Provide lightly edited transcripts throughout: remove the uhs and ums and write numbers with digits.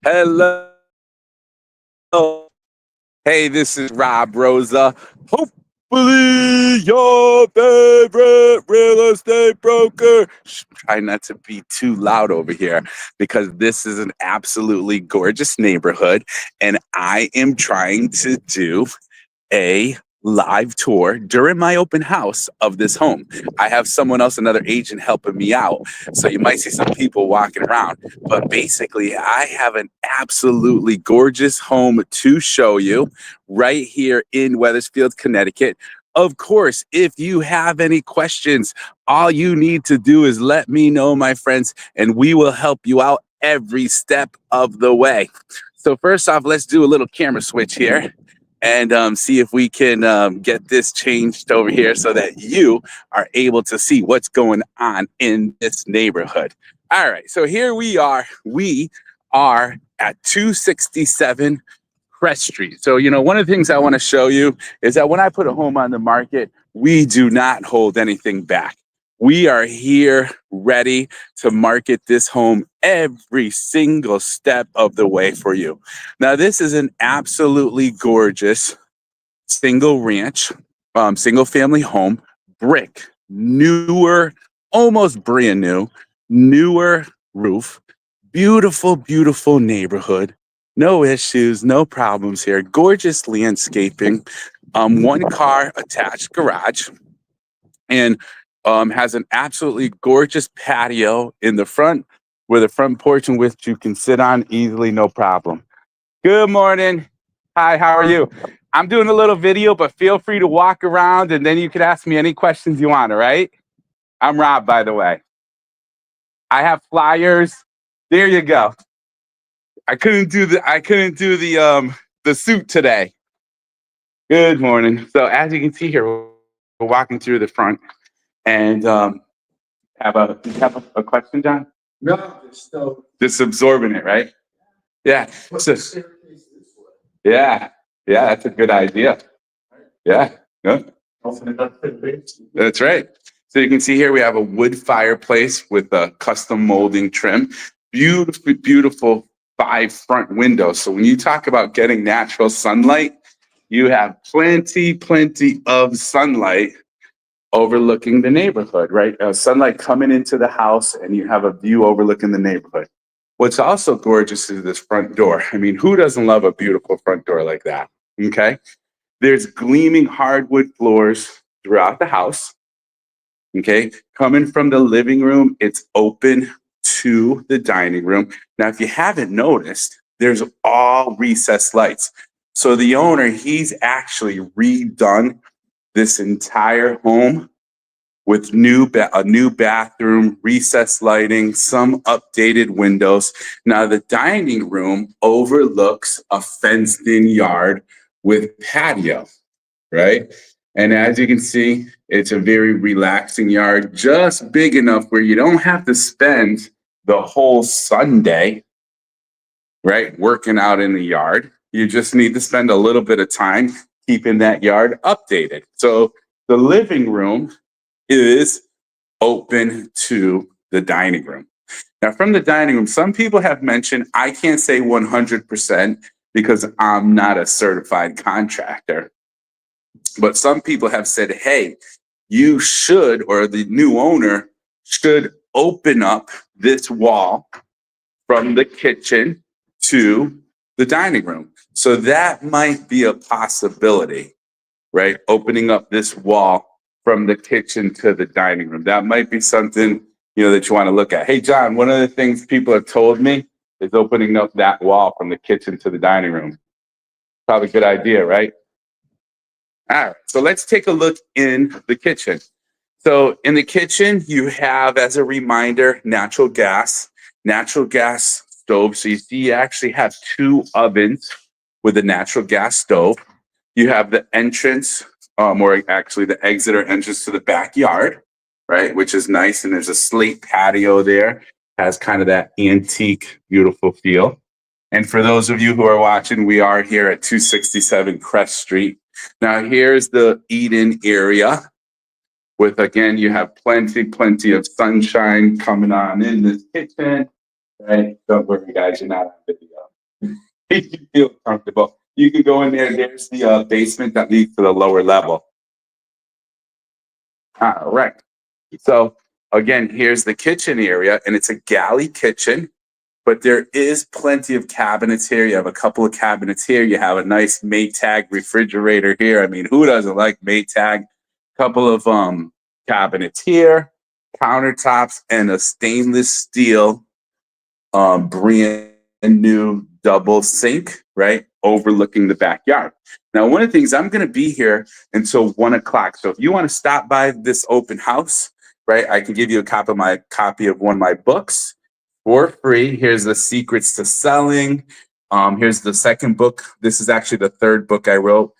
Hello. Hey, this is Rosa. Hopefully, your favorite real estate broker. Try not to be too loud over here because this is an absolutely gorgeous neighborhood, and I am trying to do a live tour during my open house of this home. I have someone else, another agent, helping me out. So you might see some people walking around. But basically, I have an absolutely gorgeous home to show you right here in Wethersfield, Connecticut. Of course, if you have any questions, all you need to do is let me know, my friends, and we will help you out every step of the way. So first off, let's do a little camera switch here and see if we can get this changed over here so that you are able to see what's going on in this neighborhood. All right, so here we are. We are at 267 Crest Street. So, one of the things I want to show you is that when I put a home on the market, we do not hold anything back. We are here ready to market this home every single step of the way for you. Now, this is an absolutely gorgeous single ranch, single family home, brick, newer, almost brand new, newer roof, beautiful, beautiful neighborhood. No issues, no problems here. Gorgeous landscaping, one car attached garage, and has an absolutely gorgeous patio in the front with a front porch in which you can sit on easily, no problem. Good morning. Hi, how are you? I'm doing a little video, but feel free to walk around and then you can ask me any questions you want, all right? I'm Rob, by the way. I have flyers. There you go. I couldn't do the suit today. Good morning. So as you can see here, we're walking through the front and do you have a question, John? No, it's still. Just absorbing it, right? Yeah. So, yeah, that's a good idea. Yeah, that's right. So you can see here we have a wood fireplace with a custom molding trim. Beautiful, beautiful 5 front windows. So when you talk about getting natural sunlight, you have plenty of sunlight overlooking the neighborhood, right? Sunlight coming into the house and you have a view overlooking the neighborhood. What's also gorgeous is this front door. I mean, who doesn't love a beautiful front door like that? Okay. There's gleaming hardwood floors throughout the house. Okay. Coming from the living room, it's open to the dining room. Now, if you haven't noticed, there's all recessed lights. So the owner, he's actually redone this entire home with a new bathroom, recessed lighting, some updated windows. Now, the dining room overlooks a fenced-in yard with patio, right? And as you can see, it's a very relaxing yard, just big enough where you don't have to spend the whole Sunday, right, working out in the yard. You just need to spend a little bit of time keeping that yard updated. So the living room is open to the dining room. Now, from the dining room, some people have mentioned, I can't say 100% because I'm not a certified contractor, but some people have said, hey, you should, or the new owner should open up this wall from the kitchen to the dining room. So that might be a possibility, right? Opening up this wall from the kitchen to the dining room. That might be something, that you want to look at. Hey, John, one of the things people have told me is opening up that wall from the kitchen to the dining room. Probably a good idea, right? All right, so let's take a look in the kitchen. So in the kitchen, you have, as a reminder, natural gas stove. So you see, you actually have 2 ovens with a natural gas stove. You have the entrance, or actually the exit or entrance to the backyard, right? Which is nice. And there's a slate patio there, has kind of that antique, beautiful feel. And for those of you who are watching, we are here at 267 Crest Street. Now here's the eat-in area with, again, you have plenty of sunshine coming on in this kitchen, right? Don't worry, guys, you're not on video. If you feel comfortable, you can go in there. There's the basement that leads to the lower level. All right. So again, here's the kitchen area, and it's a galley kitchen, but there is plenty of cabinets here. You have a couple of cabinets here. You have a nice Maytag refrigerator here. I mean, who doesn't like Maytag? Couple of cabinets here, countertops, and a stainless steel brand new double sink, right, overlooking the backyard. Now, one of the things, I'm going to be here until 1 o'clock. So if you want to stop by this open house, right, I can give you a copy of one of my books for free. Here's the Secrets to Selling. Here's the second book. This is actually the third book I wrote,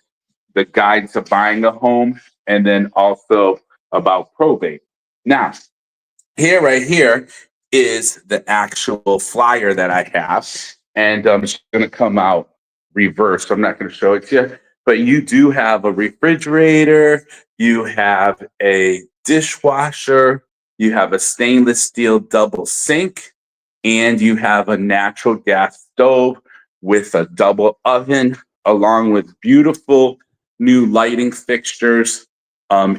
The Guide to Buying a Home, and then also about probate. Now, right here is the actual flyer that I have, and it's going to come out reversed. So I'm not going to show it to you, but you do have a refrigerator, you have a dishwasher, you have a stainless steel double sink, and you have a natural gas stove with a double oven, along with beautiful new lighting fixtures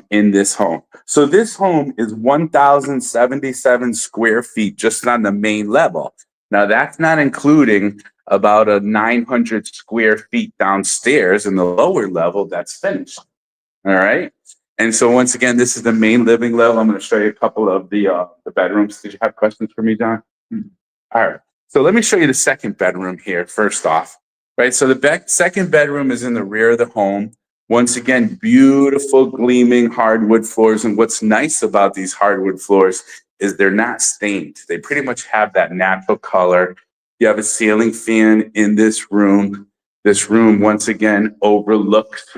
in this home. So this home is 1,077 square feet just on the main level. Now that's not including about a 900 square feet downstairs in the lower level that's finished. All right. And so once again, this is the main living level. I'm going to show you a couple of the bedrooms. Did you have questions for me, John? All right. So let me show you the second bedroom here first off. Right. So the second bedroom is in the rear of the home. Once again, beautiful gleaming hardwood floors. And what's nice about these hardwood floors is they're not stained. They pretty much have that natural color. You have a ceiling fan in this room. This room, once again, overlooks,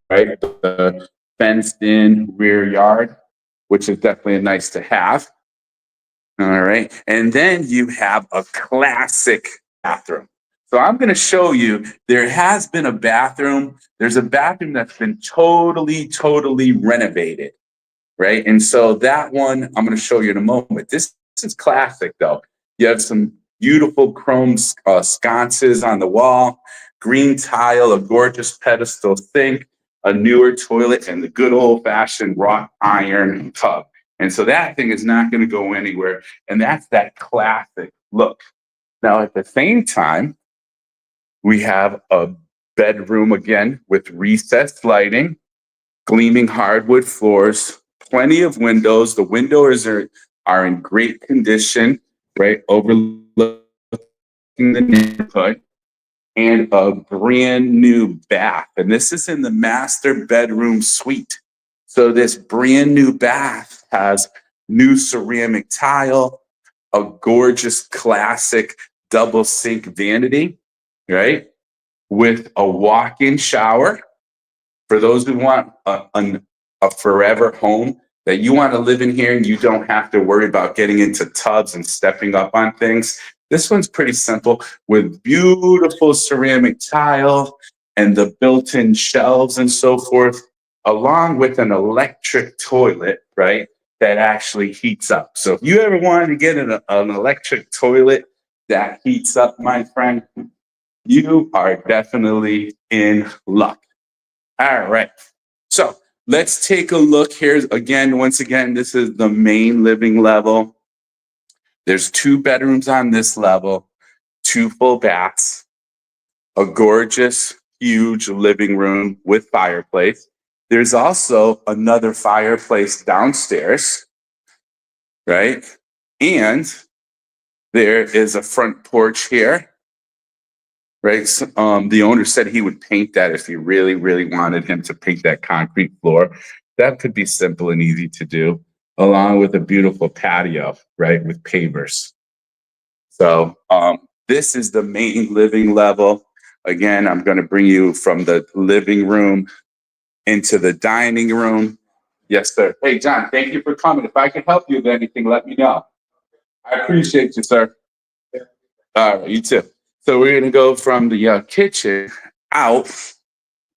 right, the fenced in rear yard, which is definitely nice to have. All right. And then you have a classic bathroom. So I'm going to show you, there has been a bathroom. There's a bathroom that's been totally renovated, right? And so that one I'm going to show you in a moment. This is classic, though. You have some beautiful chrome sconces on the wall, green tile, a gorgeous pedestal sink, a newer toilet, and the good old-fashioned wrought iron tub. And so that thing is not going to go anywhere. And that's that classic look. Now, at the same time, we have a bedroom again with recessed lighting, gleaming hardwood floors, plenty of windows. The windows are in great condition, right? Overlooking the neighborhood, and a brand new bath. And this is in the master bedroom suite. So this brand new bath has new ceramic tile, a gorgeous classic double sink vanity, right? With a walk-in shower. For those who want a forever home, that you want to live in here and you don't have to worry about getting into tubs and stepping up on things. This one's pretty simple with beautiful ceramic tile and the built-in shelves and so forth, along with an electric toilet, right, that actually heats up. So if you ever wanted to get an electric toilet that heats up, my friend, you are definitely in luck. All right. So let's take a look here. Again, once again, this is the main living level. There's 2 bedrooms on this level, 2 full baths, a gorgeous, huge living room with fireplace. There's also another fireplace downstairs, right? And there is a front porch here, right? So, the owner said he would paint that if he really wanted him to paint that concrete floor. That could be simple and easy to do, along with a beautiful patio, right, with pavers. So this is the main living level. Again, I'm going to bring you from the living room into the dining room. Yes, sir. Hey, John, thank you for coming. If I can help you with anything, let me know. I appreciate you, sir. All right, you too. So we're going to go from the kitchen out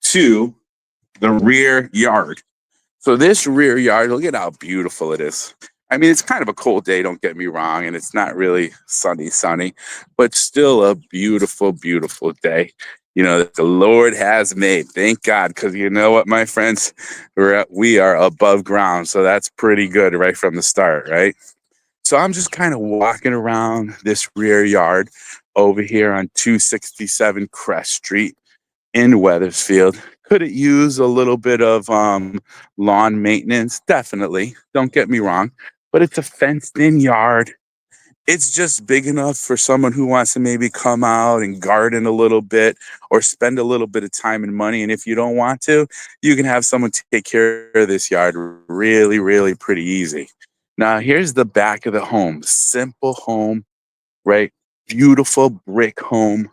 to the rear yard. So this rear yard, look at how beautiful it is. I mean, it's kind of a cold day, don't get me wrong, and it's not really sunny, but still a beautiful, beautiful day, that the Lord has made. Thank God, because you know what, my friends, we are above ground, so that's pretty good right from the start, right? So I'm just kind of walking around this rear yard over here on 267 Crest Street in Wethersfield. Could it use a little bit of lawn maintenance? Definitely. Don't get me wrong. But it's a fenced in yard. It's just big enough for someone who wants to maybe come out and garden a little bit or spend a little bit of time and money. And if you don't want to, you can have someone take care of this yard really, really pretty easy. Now, here's the back of the home. Simple home, right? Beautiful brick home.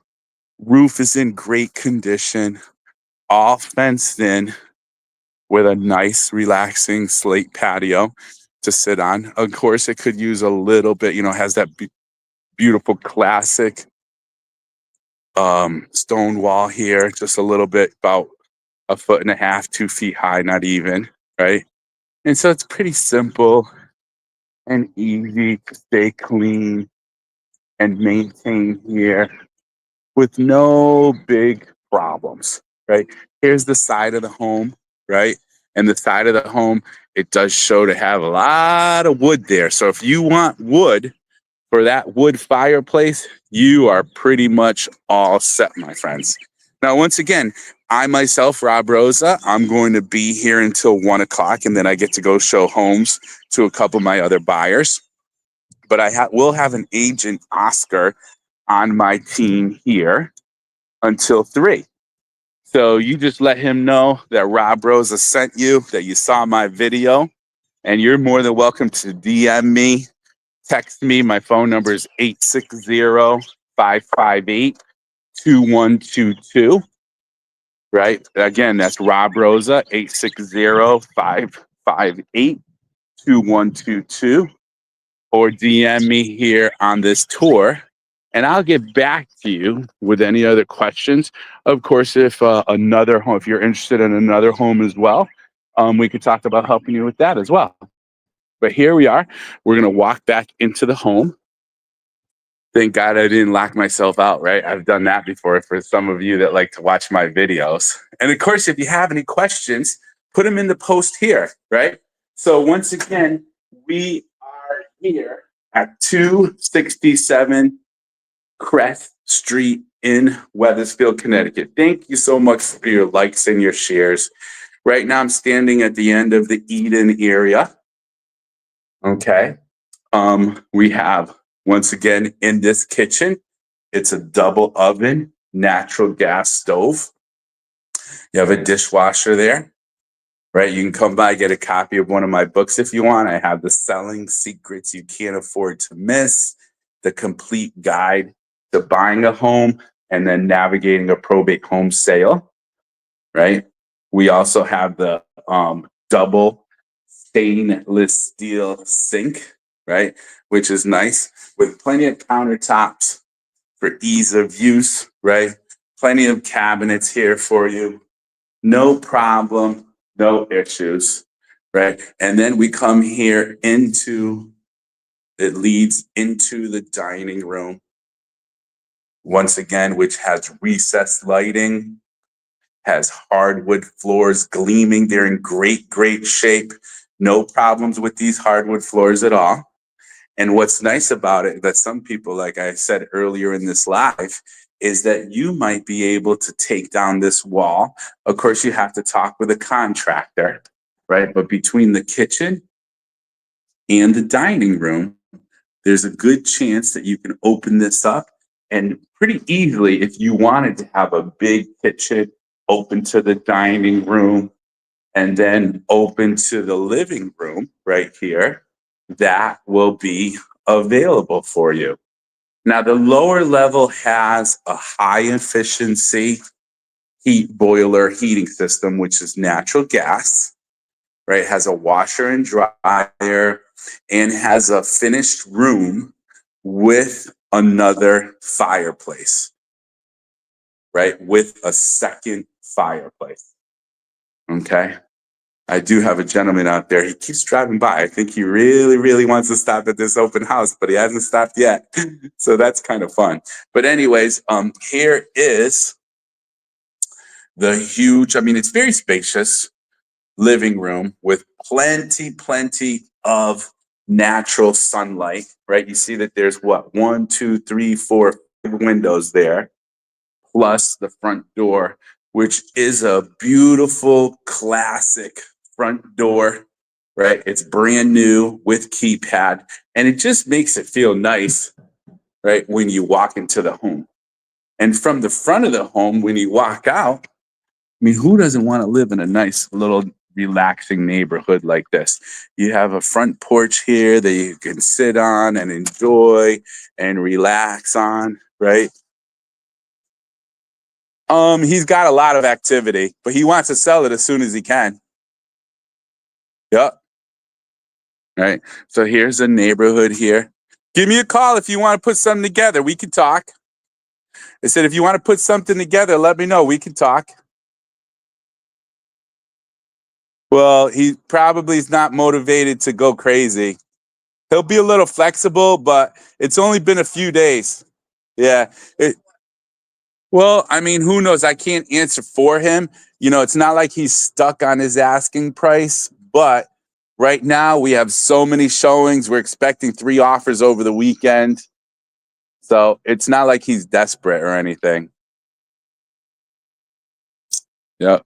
Roof is in great condition, all fenced in with a nice, relaxing slate patio to sit on. Of course, it could use a little bit, has that beautiful classic stone wall here, just a little bit, about 1.5 feet, 2 feet high, not even, right? And so it's pretty simple and easy to stay clean and maintain here with no big problems, right? Here's the side of the home, right? And the side of the home, it does show to have a lot of wood there. So if you want wood for that wood fireplace, you are pretty much all set, my friends. Now, once again, I myself, Rob Rosa, I'm going to be here until 1 o'clock, and then I get to go show homes to a couple of my other buyers. But I will have an agent, Oscar, on my team here until 3. So you just let him know that Rob Rosa sent you, that you saw my video, and you're more than welcome to DM me, text me. My phone number is 860-558-2122. Right? Again, that's Rob Rosa, 860-558-2122. Or DM me here on this tour, and I'll get back to you with any other questions. Of course, if another home, if you're interested in another home as well, we could talk about helping you with that as well. But here we are. We're going to walk back into the home. Thank God I didn't lock myself out, right? I've done that before for some of you that like to watch my videos. And of course, if you have any questions, put them in the post here, right? So once again, we are here at 267 Crest Street in Wethersfield, Connecticut. Thank you so much for your likes and your shares. Right now, I'm standing at the end of the Eden area. Okay. We have, once again, in this kitchen, it's a double oven, natural gas stove. You have a dishwasher there, right? You can come by, get a copy of one of my books if you want. I have the Selling Secrets You Can't Afford to Miss, the complete guide to buying a home and then navigating a probate home sale, right? We also have the double stainless steel sink, right? Which is nice with plenty of countertops for ease of use, right? Plenty of cabinets here for you. No problem, no issues, right? And then we come here it leads into the dining room. Once again, which has recessed lighting, has hardwood floors gleaming. They're in great, great shape. No problems with these hardwood floors at all. And what's nice about it, that some people, like I said earlier in this live, is that you might be able to take down this wall. Of course, you have to talk with a contractor, right? But between the kitchen and the dining room, there's a good chance that you can open this up and pretty easily, if you wanted to have a big kitchen open to the dining room and then open to the living room right here, that will be available for you. Now, the lower level has a high efficiency heat boiler heating system, which is natural gas, right? It has a washer and dryer and has a finished room with another fireplace, right? With a second fireplace. Okay. I do have a gentleman out there. He keeps driving by. I think he really, really wants to stop at this open house, but he hasn't stopped yet. So that's kind of fun. But anyways, here is the huge, I mean, it's very spacious living room with plenty of natural sunlight, right? You see that there's what, 1, 2, 3, 4 windows there, plus the front door, which is a beautiful classic front door, right? It's brand new with keypad, and it just makes it feel nice, right? When you walk into the home. And from the front of the home, when you walk out, I mean, who doesn't want to live in a nice little relaxing neighborhood like this? You have a front porch here that you can sit on and enjoy and relax on, right? He's got a lot of activity, but he wants to sell it as soon as he can. Yep. Right. So here's a neighborhood here. Give me a call if you want to put something together. We can talk. I said, if you want to put something together, let me know. We can talk. Well, he probably is not motivated to go crazy. He'll be a little flexible, but it's only been a few days. Yeah. Well, I mean, who knows? I can't answer for him. You know, it's not like he's stuck on his asking price, but right now we have so many showings. We're expecting 3 offers over the weekend. So it's not like he's desperate or anything. Yep.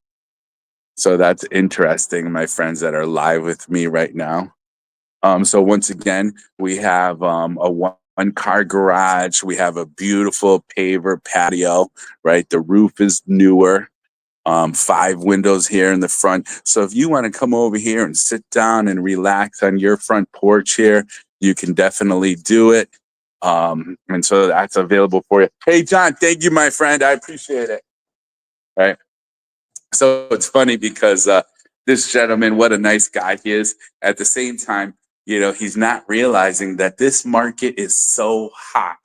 So that's interesting, my friends that are live with me right now. So once again, we have a one-car garage. We have a beautiful paver patio, right? The roof is newer. 5 windows here in the front. So if you want to come over here and sit down and relax on your front porch here, you can definitely do it. And so that's available for you. Hey, John, thank you, my friend. I appreciate it. Right. So it's funny because this gentleman, what a nice guy he is. At the same time, you know, he's not realizing that this market is so hot.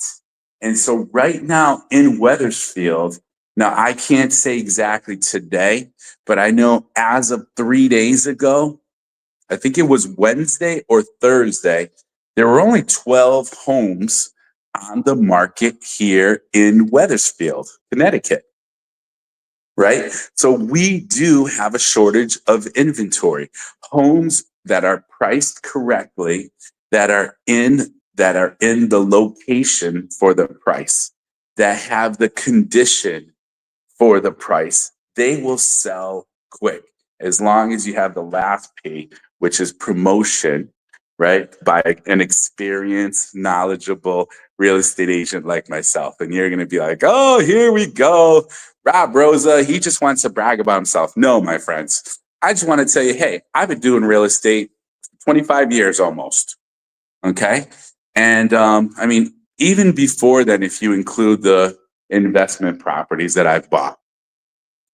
And so right now in Wethersfield, now I can't say exactly today, but I know as of 3 days ago, I think it was Wednesday or Thursday, there were only 12 homes on the market here in Wethersfield, Connecticut. Right? So we do have a shortage of inventory. Homes that are priced correctly, that are in the location for the price, that have the condition for the price, they will sell quick as long as you have the last P, which is promotion, right? By an experienced, knowledgeable real estate agent like myself. And you're going to be like, oh, here we go. Rosa, he just wants to brag about himself. No, my friends. I just want to tell you, hey, I've been doing real estate 25 years almost. Okay. And I mean, even before then, if you include the investment properties that I've bought.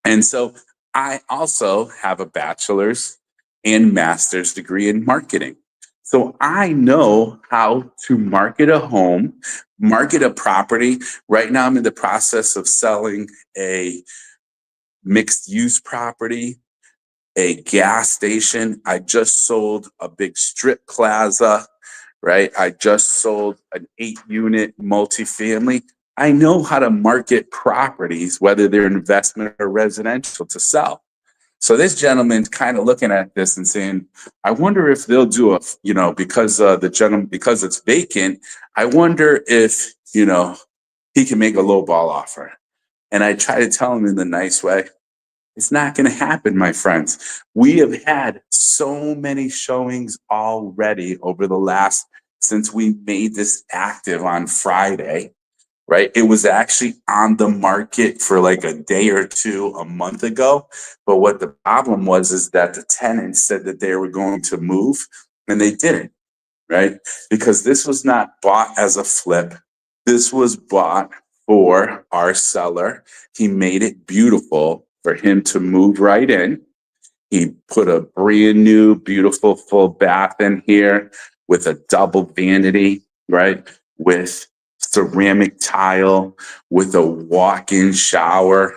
And so I also have a bachelor's and master's degree in marketing. So I know how to market a home, market a property. Right now, I'm in the process of selling a mixed use property, a gas station. I just sold a big strip plaza, right? I just sold an 8-unit multifamily. I know how to market properties, whether they're investment or residential, to sell. So this gentleman's kind of looking at this and saying, I wonder if they'll do a, you know, because because it's vacant, I wonder if, you know, he can make a low ball offer. And I try to tell him in the nice way, it's not going to happen, my friends. We have had so many showings already over the last, since we made this active on Friday, right? It was actually on the market for like a day or two a month ago. But what the problem was is that the tenants said that they were going to move and they didn't, right? Because this was not bought as a flip. This was bought for our seller. He made it beautiful for him to move right in. He put a brand new, beautiful full bath in here with a double vanity, right? With ceramic tile, with a walk-in shower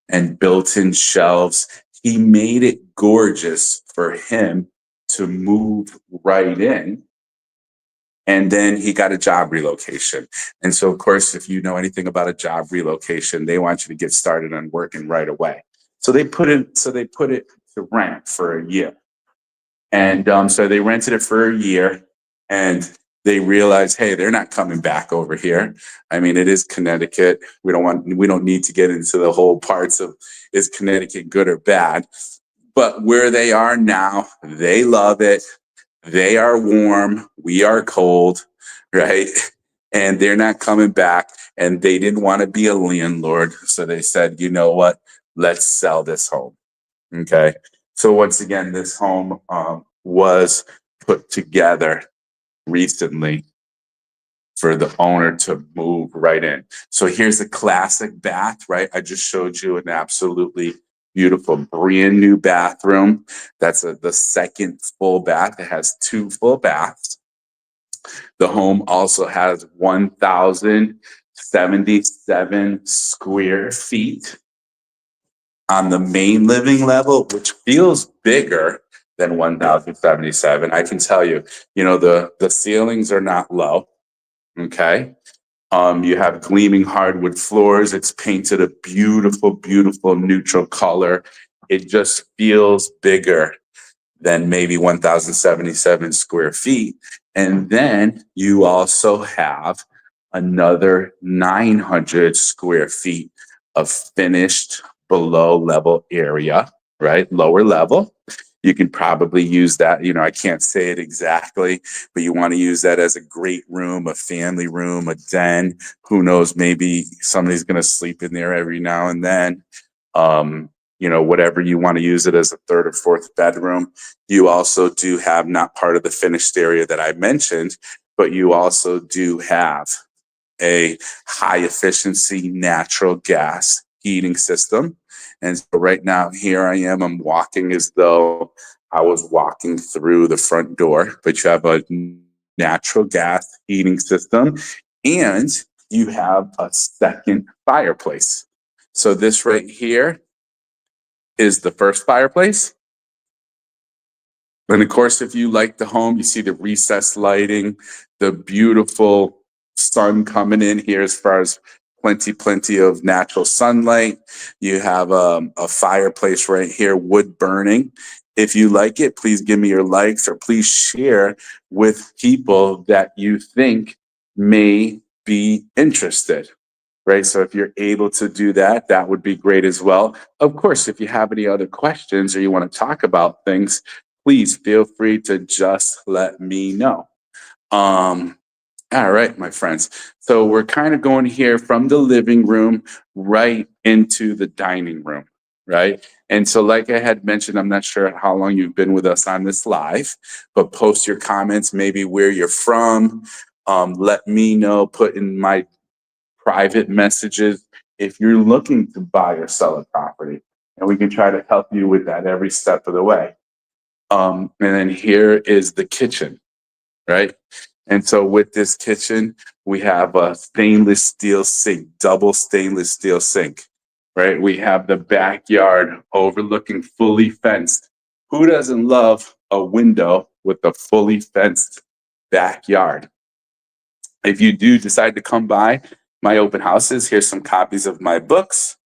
and built-in shelves. he made it gorgeous for him to move right in. And then he got a job relocation. And so, of course, if you know anything about a job relocation, they want you to get started on working right away. So they put it to rent for a year. And so they rented it for a year, and they realized, hey, they're not coming back over here. I mean, it is Connecticut. We don't need to get into the whole parts of, is Connecticut good or bad? But where they are now, they love it. They are warm. We are cold, right? And they're not coming back. And they didn't want to be a landlord. So they said, you know what? Let's sell this home. Okay. So once again, this home was put together recently for the owner to move right in. So here's a classic bath, right? I just showed you an absolutely beautiful, brand new bathroom. That's the second full bath. It has 2 full baths. The home also has 1,077 square feet on the main living level, which feels bigger than 1,077. I can tell you, the ceilings are not low. Okay. You have gleaming hardwood floors. It's painted a beautiful, beautiful neutral color. It just feels bigger than maybe 1,077 square feet. And then you also have another 900 square feet of finished below level area, right? Lower level. You can probably use that. I can't say it exactly, but you want to use that as a great room, a family room, a den. Who knows? Maybe somebody's going to sleep in there every now and then. Whatever you want to use it as, a 3rd or 4th bedroom. You also do have, not part of the finished area that I mentioned, but you also do have a high efficiency natural gas heating system. And so right now, here I am, I'm walking as though I was walking through the front door, but you have a natural gas heating system, and you have a second fireplace. So this right here is the first fireplace. And of course, if you like the home, you see the recessed lighting, the beautiful sun coming in here as far as plenty of natural sunlight. You have a fireplace right here, wood burning. If you like it, please give me your likes, or please share with people that you think may be interested. Right. So if you're able to do that, that would be great as well. Of course, if you have any other questions or you want to talk about things, please feel free to just let me know. All right, my friends. So we're kind of going here from the living room right into the dining room, right? And so, like I had mentioned, I'm not sure how long you've been with us on this live, but post your comments, maybe where you're from. Let me know, put in my private messages if you're looking to buy or sell a property, and we can try to help you with that every step of the way. And then here is the kitchen, right? And so with this kitchen, we have a stainless steel sink, double stainless steel sink, right? We have the backyard overlooking, fully fenced. Who doesn't love a window with a fully fenced backyard? If you do decide to come by my open houses, here's some copies of my books,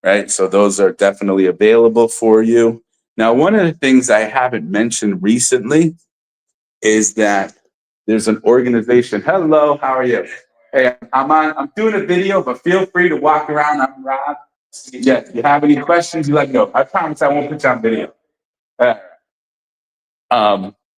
right? So those are definitely available for you. Now, one of the things I haven't mentioned recently is that there's an organization. Hello, how are you? Hey, I'm doing a video, but feel free to walk around. I'm Rob. Yes, if you have any questions, you let me know. I promise I won't put you on video. But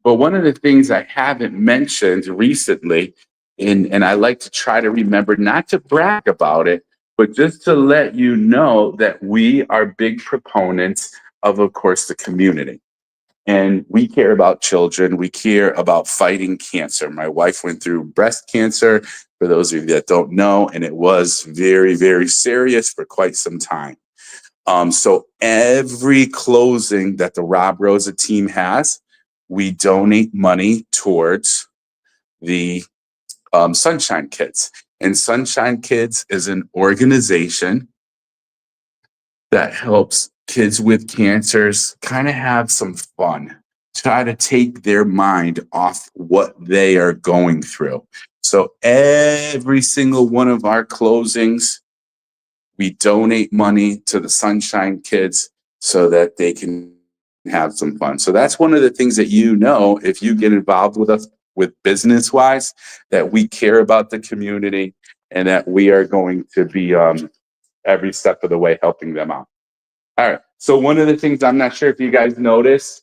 one of the things I haven't mentioned recently, and I like to try to remember not to brag about it, but just to let you know that we are big proponents of course, the community. And we care about children. We care about fighting cancer. My wife went through breast cancer, for those of you that don't know, and it was very, very serious for quite some time. So every closing that the Rob Rosa team has, we donate money towards the Sunshine Kids. And Sunshine Kids is an organization that helps kids with cancers, kind of have some fun. Try to take their mind off what they are going through. So every single one of our closings, we donate money to the Sunshine Kids so that they can have some fun. So that's one of the things that if you get involved with us with business wise, that we care about the community and that we are going to be every step of the way helping them out. All right. So one of the things, I'm not sure if you guys noticed,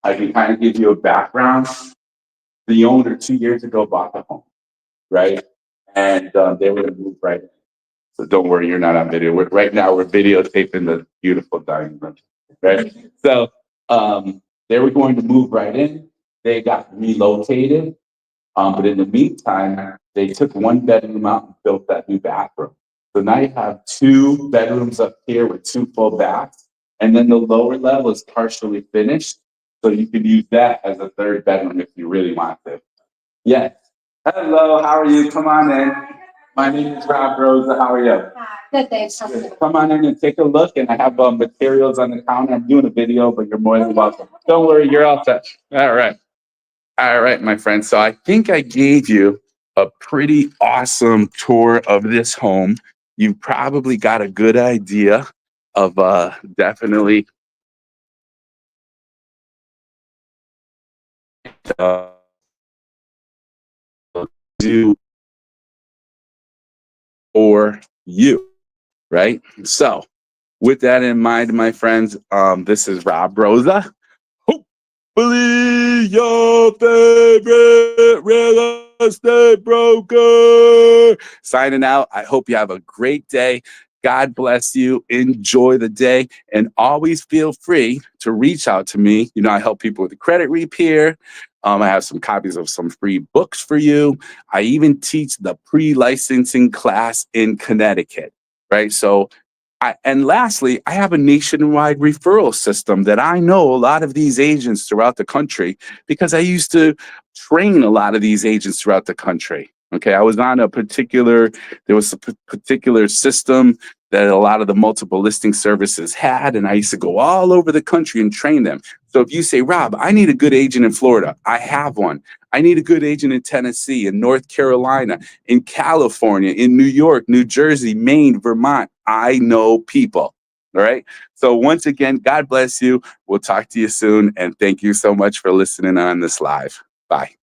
I can kind of give you a background. The owner 2 years ago bought the home, right? And they were going to move right in. So don't worry, you're not on video. Right now, we're videotaping the beautiful dining room, right? So they were going to move right in. They got relocated. But in the meantime, they took one bedroom out and built that new bathroom. So now you have 2 bedrooms up here with 2 full baths. And then the lower level is partially finished. So you can use that as a 3rd bedroom if you really want to. Yes. Hello, how are you? Come on in. My name is Rosa. How are you? Good, thanks. Come on in and take a look. And I have materials on the counter. I'm doing a video, but you're more than welcome. Don't worry, you're all set. All right. All right, my friend. So I think I gave you a pretty awesome tour of this home. You probably got a good idea of definitely do for you, right? So with that in mind, my friends, this is Rosa. Hopefully your favorite real estate broker. Signing out. I hope you have a great day. God bless you. Enjoy the day. And always feel free to reach out to me. I help people with the credit repair. I have some copies of some free books for you. I even teach the pre-licensing class in Connecticut, right? So and lastly, I have a nationwide referral system that I know a lot of these agents throughout the country because I used to train a lot of these agents throughout the country. Okay, I was on there was a particular system that a lot of the multiple listing services had, and I used to go all over the country and train them. So if you say, Rob, I need a good agent in Florida, I have one. I need a good agent in Tennessee, in North Carolina, in California, in New York, New Jersey, Maine, Vermont. I know people. All right. So once again, God bless you. We'll talk to you soon. And thank you so much for listening on this live. Bye.